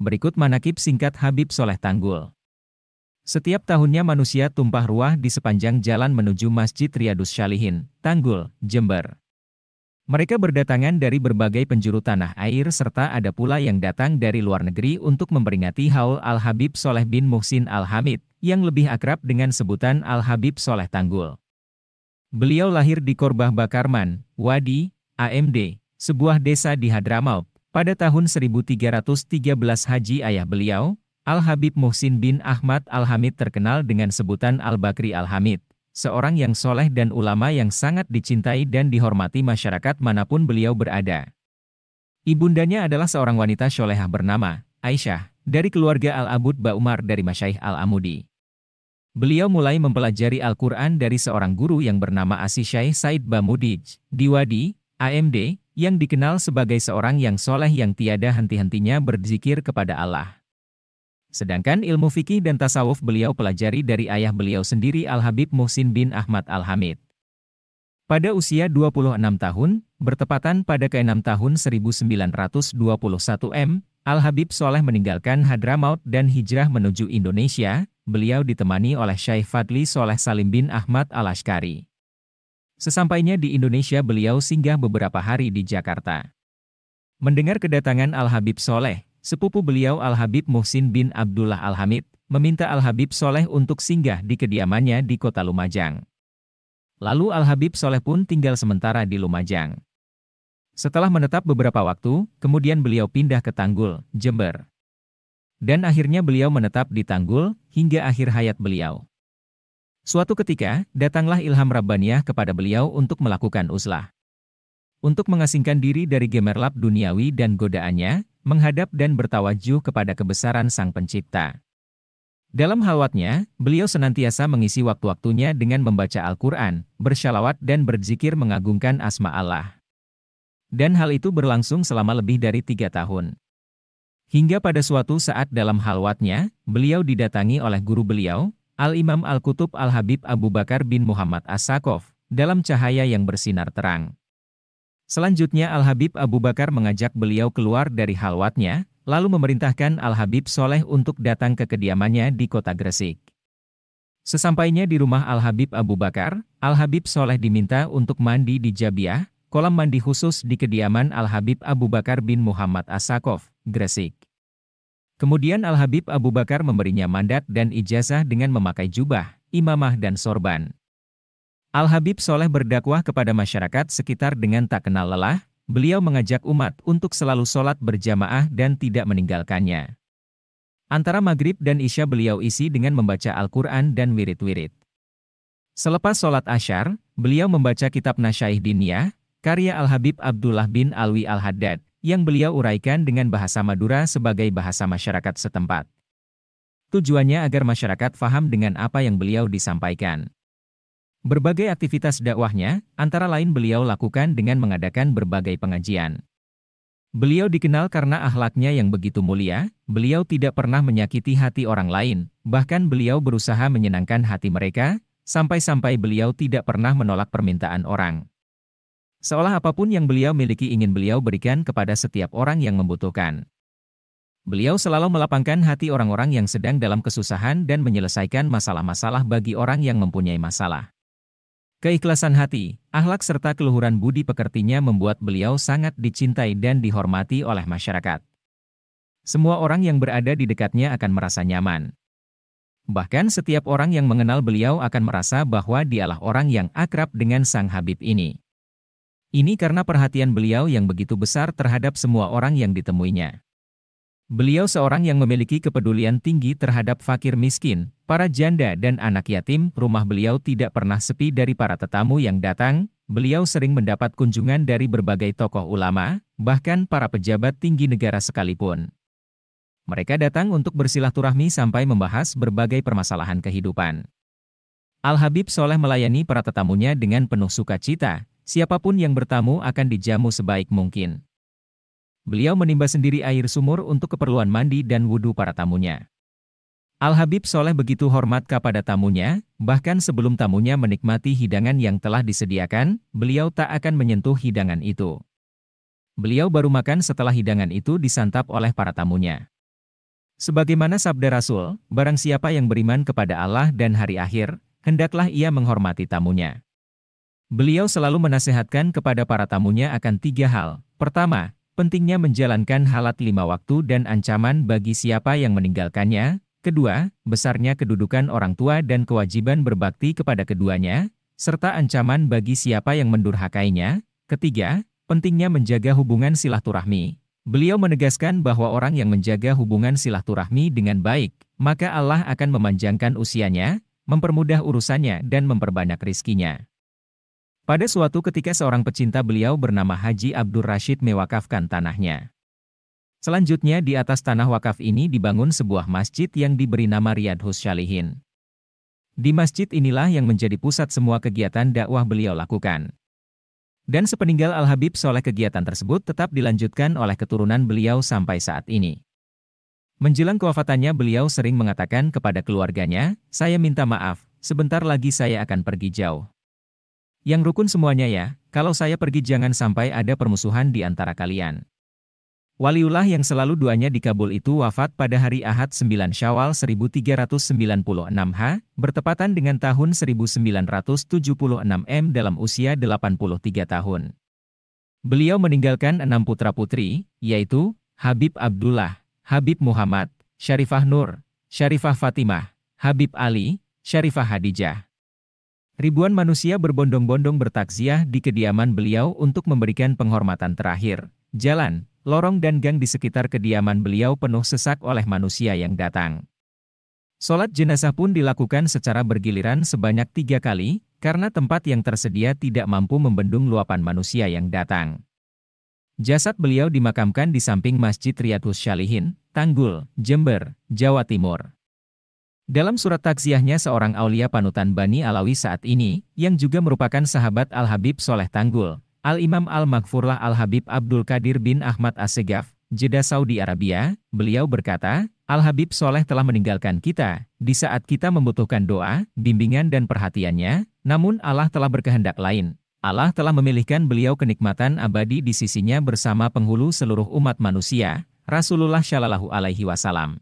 Berikut manakib singkat Habib Soleh Tanggul. Setiap tahunnya manusia tumpah ruah di sepanjang jalan menuju Masjid Riyadus Shalihin, Tanggul, Jember. Mereka berdatangan dari berbagai penjuru tanah air serta ada pula yang datang dari luar negeri untuk memperingati Haul Al-Habib Soleh bin Muhsin Al-Hamid, yang lebih akrab dengan sebutan Al-Habib Soleh Tanggul. Beliau lahir di Korbah Bakarman, Wadi, AMD, sebuah desa di Hadramaut, pada tahun 1313 Haji ayah beliau, Al-Habib Muhsin bin Ahmad Al-Hamid terkenal dengan sebutan Al-Bakri Al-Hamid, seorang yang soleh dan ulama yang sangat dicintai dan dihormati masyarakat manapun beliau berada. Ibundanya adalah seorang wanita solehah bernama Aisyah, dari keluarga Al-Abud Ba'umar dari Masyaikh Al-Amudi. Beliau mulai mempelajari Al-Quran dari seorang guru yang bernama Asy-Syaikh Said Bamudij, di Wadi, AMD, yang dikenal sebagai seorang yang soleh yang tiada henti-hentinya berzikir kepada Allah. Sedangkan ilmu fikih dan tasawuf beliau pelajari dari ayah beliau sendiri Al-Habib Muhsin bin Ahmad Al-Hamid. Pada usia 26 tahun, bertepatan pada ke-6 tahun 1921 Al-Habib Soleh meninggalkan Hadramaut dan hijrah menuju Indonesia. Beliau ditemani oleh Syekh Fadli Soleh Salim bin Ahmad Al-Ashkari. Sesampainya di Indonesia beliau singgah beberapa hari di Jakarta. Mendengar kedatangan Al-Habib Soleh, sepupu beliau Al-Habib Muhsin bin Abdullah Al-Hamid, meminta Al-Habib Soleh untuk singgah di kediamannya di kota Lumajang. Lalu Al-Habib Soleh pun tinggal sementara di Lumajang. Setelah menetap beberapa waktu, kemudian beliau pindah ke Tanggul, Jember. Dan akhirnya beliau menetap di Tanggul, hingga akhir hayat beliau. Suatu ketika, datanglah ilham Rabbaniyah kepada beliau untuk melakukan uzlah. Untuk mengasingkan diri dari gemerlap duniawi dan godaannya, menghadap dan bertawajuh kepada kebesaran Sang Pencipta. Dalam halwatnya, beliau senantiasa mengisi waktu-waktunya dengan membaca Al-Quran, bersyalawat dan berzikir mengagungkan asma Allah. Dan hal itu berlangsung selama lebih dari 3 tahun. Hingga pada suatu saat dalam halwatnya, beliau didatangi oleh guru beliau, Al-Imam Al-Qutub Al-Habib Abu Bakar bin Muhammad As-Saqqaf, dalam cahaya yang bersinar terang. Selanjutnya Al-Habib Abu Bakar mengajak beliau keluar dari halwatnya, lalu memerintahkan Al-Habib Soleh untuk datang ke kediamannya di kota Gresik. Sesampainya di rumah Al-Habib Abu Bakar, Al-Habib Soleh diminta untuk mandi di Jabiah, kolam mandi khusus di kediaman Al-Habib Abu Bakar bin Muhammad As-Saqqaf, Gresik. Kemudian Al-Habib Abu Bakar memberinya mandat dan ijazah dengan memakai jubah, imamah dan sorban. Al-Habib Soleh berdakwah kepada masyarakat sekitar dengan tak kenal lelah, beliau mengajak umat untuk selalu sholat berjamaah dan tidak meninggalkannya. Antara maghrib dan isya beliau isi dengan membaca Al-Quran dan wirid-wirid. Selepas sholat asyar, beliau membaca kitab Nasyaih Diniyah, karya Al-Habib Abdullah bin Alwi Al-Haddad, yang beliau uraikan dengan bahasa Madura sebagai bahasa masyarakat setempat. Tujuannya agar masyarakat faham dengan apa yang beliau disampaikan. Berbagai aktivitas dakwahnya, antara lain beliau lakukan dengan mengadakan berbagai pengajian. Beliau dikenal karena akhlaknya yang begitu mulia, beliau tidak pernah menyakiti hati orang lain, bahkan beliau berusaha menyenangkan hati mereka, sampai-sampai beliau tidak pernah menolak permintaan orang. Seolah apapun yang beliau miliki ingin beliau berikan kepada setiap orang yang membutuhkan. Beliau selalu melapangkan hati orang-orang yang sedang dalam kesusahan dan menyelesaikan masalah-masalah bagi orang yang mempunyai masalah. Keikhlasan hati, akhlak serta keluhuran budi pekertinya membuat beliau sangat dicintai dan dihormati oleh masyarakat. Semua orang yang berada di dekatnya akan merasa nyaman. Bahkan setiap orang yang mengenal beliau akan merasa bahwa dialah orang yang akrab dengan Sang Habib ini. Ini karena perhatian beliau yang begitu besar terhadap semua orang yang ditemuinya. Beliau seorang yang memiliki kepedulian tinggi terhadap fakir miskin, para janda dan anak yatim. Rumah beliau tidak pernah sepi dari para tetamu yang datang. Beliau sering mendapat kunjungan dari berbagai tokoh ulama, bahkan para pejabat tinggi negara sekalipun. Mereka datang untuk bersilaturahmi sampai membahas berbagai permasalahan kehidupan. Al-Habib Soleh melayani para tetamunya dengan penuh sukacita. Siapapun yang bertamu akan dijamu sebaik mungkin. Beliau menimba sendiri air sumur untuk keperluan mandi dan wudhu para tamunya. Al-Habib Soleh begitu hormat kepada tamunya, bahkan sebelum tamunya menikmati hidangan yang telah disediakan, beliau tak akan menyentuh hidangan itu. Beliau baru makan setelah hidangan itu disantap oleh para tamunya. Sebagaimana sabda Rasul, barang siapa yang beriman kepada Allah dan hari akhir, hendaklah ia menghormati tamunya. Beliau selalu menasihatkan kepada para tamunya akan 3 hal. Pertama, pentingnya menjalankan halat 5 waktu dan ancaman bagi siapa yang meninggalkannya. Kedua, besarnya kedudukan orang tua dan kewajiban berbakti kepada keduanya, serta ancaman bagi siapa yang mendurhakainya. Ketiga, pentingnya menjaga hubungan silaturahmi. Beliau menegaskan bahwa orang yang menjaga hubungan silaturahmi dengan baik, maka Allah akan memanjangkan usianya, mempermudah urusannya dan memperbanyak rizkinya. Pada suatu ketika seorang pecinta beliau bernama Haji Abdur Rashid mewakafkan tanahnya. Selanjutnya di atas tanah wakaf ini dibangun sebuah masjid yang diberi nama Riyadhus Shalihin. Di masjid inilah yang menjadi pusat semua kegiatan dakwah beliau lakukan. Dan sepeninggal Al-Habib Soleh kegiatan tersebut tetap dilanjutkan oleh keturunan beliau sampai saat ini. Menjelang kewafatannya beliau sering mengatakan kepada keluarganya, "Saya minta maaf, sebentar lagi saya akan pergi jauh. Yang rukun semuanya ya, kalau saya pergi jangan sampai ada permusuhan di antara kalian." Waliullah yang selalu doanya dikabul itu wafat pada hari Ahad 9 Syawal 1396 bertepatan dengan tahun 1976 dalam usia 83 tahun. Beliau meninggalkan 6 putra-putri, yaitu Habib Abdullah, Habib Muhammad, Syarifah Nur, Syarifah Fatimah, Habib Ali, Syarifah Hadijah. Ribuan manusia berbondong-bondong bertakziah di kediaman beliau untuk memberikan penghormatan terakhir. Jalan, lorong dan gang di sekitar kediaman beliau penuh sesak oleh manusia yang datang. Sholat jenazah pun dilakukan secara bergiliran sebanyak 3 kali, karena tempat yang tersedia tidak mampu membendung luapan manusia yang datang. Jasad beliau dimakamkan di samping Masjid Riyadhus Shalihin, Tanggul, Jember, Jawa Timur. Dalam surat takziahnya seorang aulia panutan Bani Alawi saat ini, yang juga merupakan sahabat Al-Habib Soleh Tanggul, Al-Imam Al-Maghfurlah Al-Habib Abdul Qadir bin Ahmad As-Segaf, Jeddah Saudi Arabia, beliau berkata, Al-Habib Soleh telah meninggalkan kita, di saat kita membutuhkan doa, bimbingan dan perhatiannya, namun Allah telah berkehendak lain. Allah telah memilihkan beliau kenikmatan abadi di sisinya bersama penghulu seluruh umat manusia, Rasulullah Shallallahu Alaihi Wasallam.